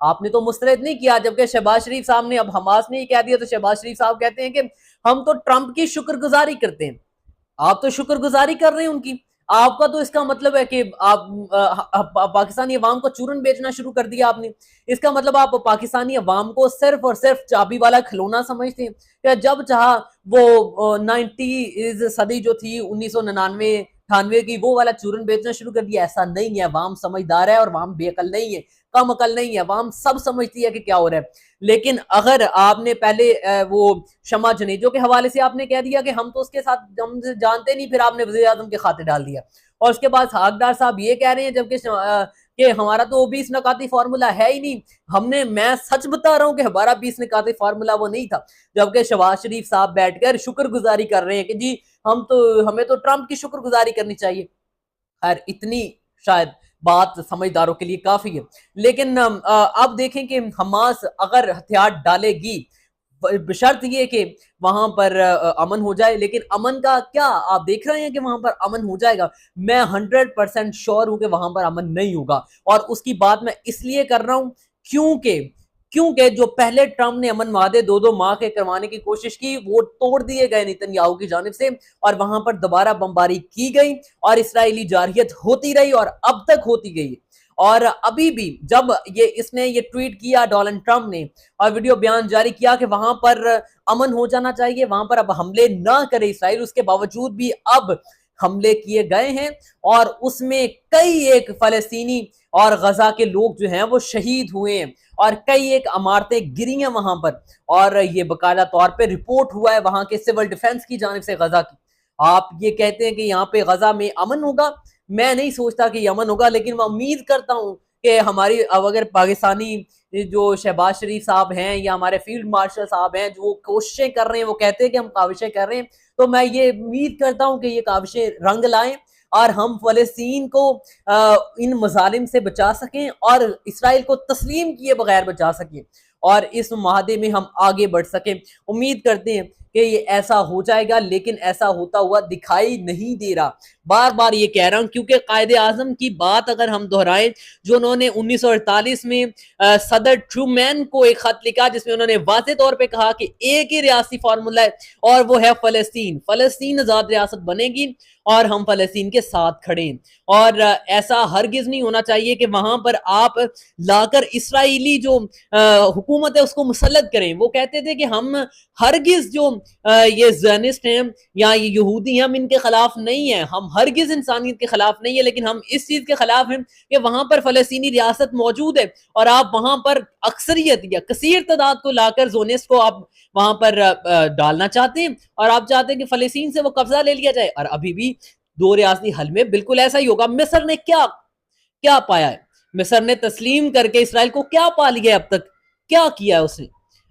آپ نے تو مسترد نہیں کیا، جبکہ شہباز شریف صاحب نے اب حماس نے یہ کہہ دیا تو شہباز شریف صاحب کہتے ہیں کہ ہم تو ٹرمپ کی شکر گزاری کرتے ہیں۔ آپ تو شکر گزاری کر رہے ہیں ان کی، آپ کا تو اس کا مطلب ہے کہ آپ پاکستانی عوام کو چورن بیچنا شروع کر دیا آپ نے۔ اس کا مطلب آپ پاکستانی عوام کو صرف اور صرف چابی والا کھلونا سمجھتے ہیں کہ جب چاہا وہ 90 صدی جو تھی 1999-98 کی وہ والا چورن بیچنا شروع کر دیا۔ ایسا نہیں ہے، عوام سمجھدار ہے اور عوام بے عقل نہیں ہے، کم عقل نہیں ہے، عوام سب سمجھتی ہے کہ کیا ہو رہا ہے۔ لیکن اگر آپ نے پہلے وہ شمع جنیجو کے حوالے سے آپ نے کہہ دیا کہ ہم تو اس کے ساتھ ہم جانتے نہیں، پھر آپ نے وزیر اعظم کے خاتے ڈال دیا، اور اس کے بعد حقدار صاحب یہ کہہ رہے ہیں جبکہ کہ ہمارا تو 20 نکاتی فارمولا ہے ہی نہیں، میں سچ بتا رہا ہوں کہ ہمارا 20 نکاتی فارمولا وہ نہیں تھا، جبکہ شہباز شریف صاحب بیٹھ کر شکر گزاری کر رہے ہیں کہ جی ہمیں تو ٹرمپ کی شکر گزاری کرنی چاہیے۔ خیر اتنی شاید بات سمجھداروں کے لیے کافی ہے، لیکن اب دیکھیں کہ حماس اگر ہتھیار ڈالے گی بشرط یہ کہ وہاں پر امن ہو جائے، لیکن امن کا کیا آپ دیکھ رہے ہیں کہ وہاں پر امن ہو جائے گا؟ میں 100% شور ہوں کہ وہاں پر امن نہیں ہوگا، اور اس کی بات میں اس لیے کر رہا ہوں کیونکہ جو پہلے ٹرمپ نے امن معاہدے 2 ماہ کے کروانے کی کوشش کی وہ توڑ دیے گئے نتنیاہو کی جانب سے، اور وہاں پر دوبارہ بمباری کی گئی اور اسرائیلی جارحیت ہوتی رہی اور اب تک ہوتی گئی۔ اور ابھی بھی جب اس نے یہ ٹویٹ کیا ڈونلڈ ٹرمپ نے اور ویڈیو بیان جاری کیا کہ وہاں پر امن ہو جانا چاہیے، وہاں پر اب حملے نہ کرے اسرائیل، اس کے باوجود بھی اب حملے کیے گئے ہیں، اور اس میں کئی ایک فلسطینی اور غزہ کے لوگ جو ہیں وہ شہید ہوئے ہیں، اور کئی ایک عمارتیں گری ہیں وہاں پر، اور یہ باقاعدہ طور پہ رپورٹ ہوا ہے وہاں کے سول ڈیفنس کی جانب سے غزہ کی۔ آپ یہ کہتے ہیں کہ یہاں پہ غزہ میں امن ہوگا، میں نہیں سوچتا کہ یہ امن ہوگا، لیکن میں امید کرتا ہوں کہ ہماری اب اگر پاکستانی جو شہباز شریف صاحب ہیں یا ہمارے فیلڈ مارشل صاحب ہیں جو کوششیں کر رہے ہیں، وہ کہتے ہیں کہ ہم کاوشیں کر رہے ہیں، تو میں یہ امید کرتا ہوں کہ یہ کاوشیں رنگ لائیں اور ہم فلسطین کو ان مظالم سے بچا سکیں اور اسرائیل کو تسلیم کیے بغیر بچا سکیں اور اس معاہدے میں ہم آگے بڑھ سکیں۔ امید کرتے ہیں کہ یہ ایسا ہو جائے گا، لیکن ایسا ہوتا ہوا دکھائی نہیں دے رہا۔ بار بار یہ کہہ رہا ہوں کیونکہ قائد اعظم کی بات اگر ہم دہرائیں جو انہوں نے 1948 میں صدر ٹرومین کو ایک خط لکھا جس میں انہوں نے واضح طور پہ کہا کہ ایک ہی ریاستی فارمولا ہے اور وہ ہے فلسطین آزاد ریاست بنے گی اور ہم فلسطین کے ساتھ کھڑے ہیں، اور ایسا ہرگز نہیں ہونا چاہیے کہ وہاں پر آپ لا کر اسرائیلی جو حکومت ہے اس کو مسلط کریں۔ وہ کہتے تھے کہ ہم ہرگز جو یہ زیونسٹ ہیں یا یہ یہودی ہیں ہم ان کے خلاف نہیں ہیں، ہم ہرگز انسانیت کے خلاف نہیں ہیں، لیکن ہم اس چیز کے خلاف ہیں کہ وہاں پر فلسطینی ریاست موجود ہے اور آپ وہاں پر اکثریت یا کثیر تعداد کو لا کر زونسٹ کو آپ وہاں پر ڈالنا چاہتے ہیں اور آپ چاہتے ہیں کہ فلسطین سے وہ قبضہ لے لیا جائے، اور ابھی بھی 2 ریاستی حل میں بالکل ایسا ہی ہوگا۔ مصر نے کیا پایا ہے؟ مصر نے تسلیم کر کے اسرائیل کو کیا پا لیا ہے؟ اب تک کیا کیا ہے اس نے؟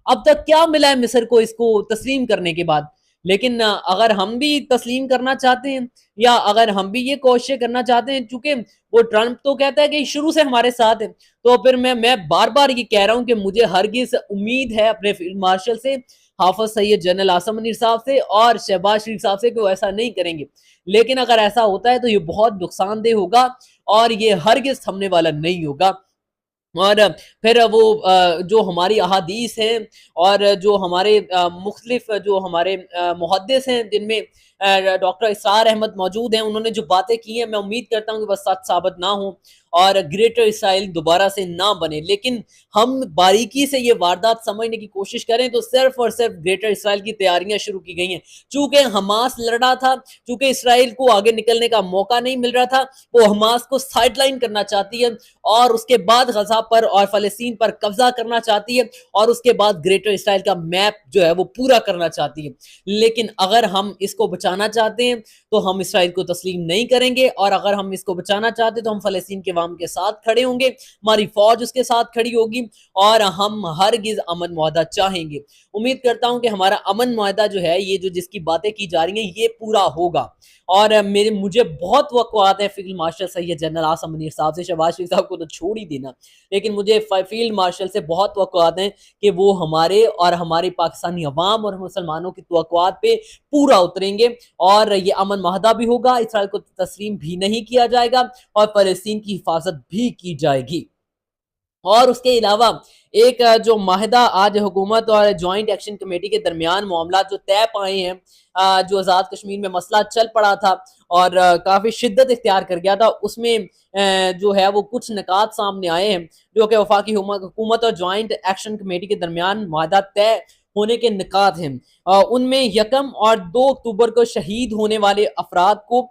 اب تک کیا ملا ہے مصر کو اس کو تسلیم کرنے کے بعد؟ لیکن اگر ہم بھی تسلیم کرنا چاہتے ہیں یا اگر ہم بھی یہ کوششیں کرنا چاہتے ہیں، چونکہ وہ ٹرمپ تو کہتا ہے کہ شروع سے ہمارے ساتھ ہے، تو پھر میں بار بار یہ کہہ رہا ہوں کہ مجھے ہرگز امید ہے اپنے فیلڈ مارشل سے، حافظ سید جنرل عاصم منیر صاحب سے اور شہباز شریف صاحب سے کہ وہ ایسا نہیں کریں گے، لیکن اگر ایسا ہوتا ہے تو یہ بہت نقصان دہ ہوگا اور یہ ہرگز تھمنے والا نہیں ہوگا۔ اور پھر وہ جو ہماری احادیث ہیں اور جو ہمارے مختلف جو ہمارے محدث ہیں جن میں ڈاکٹر اسرار احمد موجود ہیں، انہوں نے جو باتیں کی ہیں میں امید کرتا ہوں کہ بس سچ ثابت نہ ہوں اور گریٹر اسرائیل دوبارہ سے نہ بنے، لیکن ہم باریکی سے یہ واردات سمجھنے کی کوشش کریں تو صرف اور صرف گریٹر اسرائیل کی تیاریاں شروع کی گئی ہیں، چونکہ حماس لڑ رہا تھا، چونکہ اسرائیل کو آگے نکلنے کا موقع نہیں مل رہا تھا، وہ حماس کو سائڈ لائن کرنا چاہتی ہے اور اس کے بعد غزہ پر اور فلسطین پر قبضہ کرنا چاہتی ہے اور اس کے بعد گریٹر اسرائیل کا میپ جو ہے وہ پورا کرنا چاہتی ہے۔ لیکن اگر ہم اس کو بچانا چاہتے ہیں تو ہم اسرائیل کو تسلیم نہیں کریں گے، اور اگر ہم اس کو بچانا چاہتے ہیں تو ہم فلسطین کے عوام کے ساتھ کھڑے ہوں گے، ہماری فوج اس کے ساتھ کھڑی ہوگی اور ہم ہرگز امن معاہدہ چاہیں گے۔ امید کرتا ہوں کہ ہمارا امن معاہدہ جو ہے یہ جو جس کی باتیں کی جا رہی ہیں یہ پورا ہوگا، اور مجھے بہت توقعات ہے فیلڈ مارشل سید جنرل عاصم منیر صاحب سے، شہباز شریف صاحب کو تو چھوڑ ہی دینا، لیکن مجھے فیلڈ مارشل سے بہت توقعات ہیں کہ وہ ہمارے اور ہمارے پاکستانی عوام اور مسلمانوں کی توقعات پہ پورا اتریں گے اور یہ امن معاہدہ بھی ہوگا، اسرائیل کو تسلیم بھی نہیں کیا جائے گا اور فلسطین کی حفاظت بھی کی جائے گی۔ اور اس کے علاوہ ایک جو معاہدہ آج حکومت اور جوائنٹ ایکشن کمیٹی کے درمیان معاملات جو طے پائے ہیں، جو آزاد کشمیر میں مسئلہ چل پڑا تھا اور کافی شدت اختیار کر گیا تھا، اس میں جو ہے وہ کچھ نکات سامنے آئے ہیں جو کہ وفاقی حکومت اور جوائنٹ ایکشن کمیٹی کے درمیان معاہدہ طے ہونے کے نکات ہیں۔ ان میں 1 اور 2 اکتوبر کو شہید ہونے والے افراد کو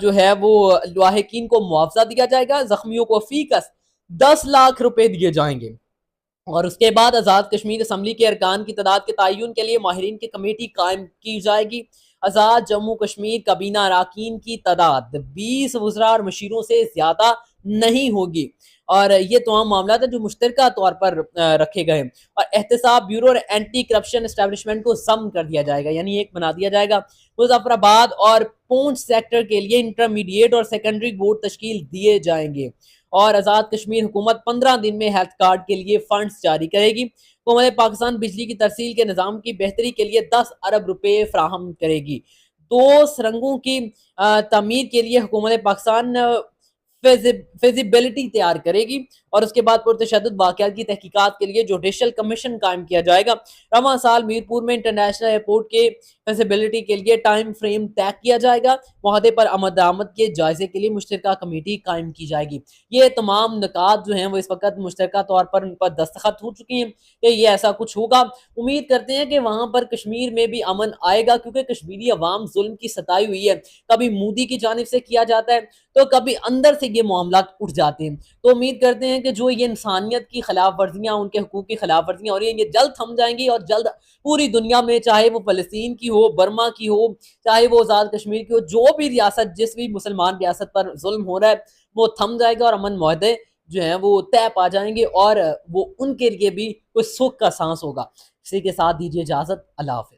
جو ہے وہ لاحقین کو معاوضہ دیا جائے گا، زخمیوں کو فی کس 10 لاکھ روپے دیے جائیں گے، اور اس کے بعد آزاد کشمیر اسمبلی کے ارکان کی تعداد کے تعین کے لیے ماہرین کی کمیٹی قائم کی جائے گی۔ آزاد جموں کشمیر کابینہ اراکین کی تعداد 20 وزراء اور مشیروں سے زیادہ نہیں ہوگی، اور یہ تمام معاملات ہیں جو مشترکہ طور پر رکھے گئے ہیں۔ اور احتساب بیورو اور اینٹی کرپشن اسٹیبلشمنٹ کو ضم کر دیا جائے گا، یعنی ایک بنا دیا جائے گا۔ مظفر آباد اور پونچھ سیکٹر کے لیے انٹرمیڈیٹ اور سیکنڈری بورڈ تشکیل دیے جائیں گے، اور آزاد کشمیر حکومت 15 دن میں ہیلتھ کارڈ کے لیے فنڈز جاری کرے گی۔ حکومت پاکستان بجلی کی ترسیل کے نظام کی بہتری کے لیے 10 ارب روپے فراہم کرے گی۔ 2 سرنگوں کی تعمیر کے لیے حکومت پاکستان فیزیبلٹی تیار کرے گی، اور اس کے بعد پرتشدد واقعات کی تحقیقات کے لیے جوڈیشل کمیشن قائم کیا جائے گا۔ رواں سال میرپور میں انٹرنیشنل ایئرپورٹ کے فیزیبلٹی کے لیے ٹائم فریم طے کیا جائے گا۔ معاہدے پر عمل درآمد کے جائزے کے لیے مشترکہ کمیٹی قائم کی جائے گی۔ یہ تمام نکات جو ہیں وہ اس وقت مشترکہ طور پر ان پر دستخط ہو چکی ہیں کہ یہ ایسا کچھ ہوگا۔ امید کرتے ہیں کہ وہاں پر کشمیر میں بھی امن آئے گا، کیونکہ کشمیری عوام ظلم کی ستائی ہوئی ہے، کبھی مودی کی جانب سے کیا جاتا ہے تو کبھی اندر سے یہ معاملات اٹھ جاتے ہیں۔ تو امید کرتے ہیں کہ جو یہ انسانیت کی خلاف ورزیاں، ان کے حقوق کی خلاف ورزیاں ہو رہی ہیں، یہ جلد تھم جائیں گی، اور جلد پوری دنیا میں، چاہے وہ فلسطین کی ہو، برما کی ہو، چاہے وہ آزاد کشمیر کی ہو، جو بھی ریاست، جس بھی مسلمان ریاست پر ظلم ہو رہا ہے وہ تھم جائے گا، اور امن معاہدے جو ہیں وہ طے پا جائیں گے، اور وہ ان کے لیے بھی کوئی سکھ کا سانس ہوگا۔ اسی کے ساتھ دیجیے اجازت، اللہ حافظ۔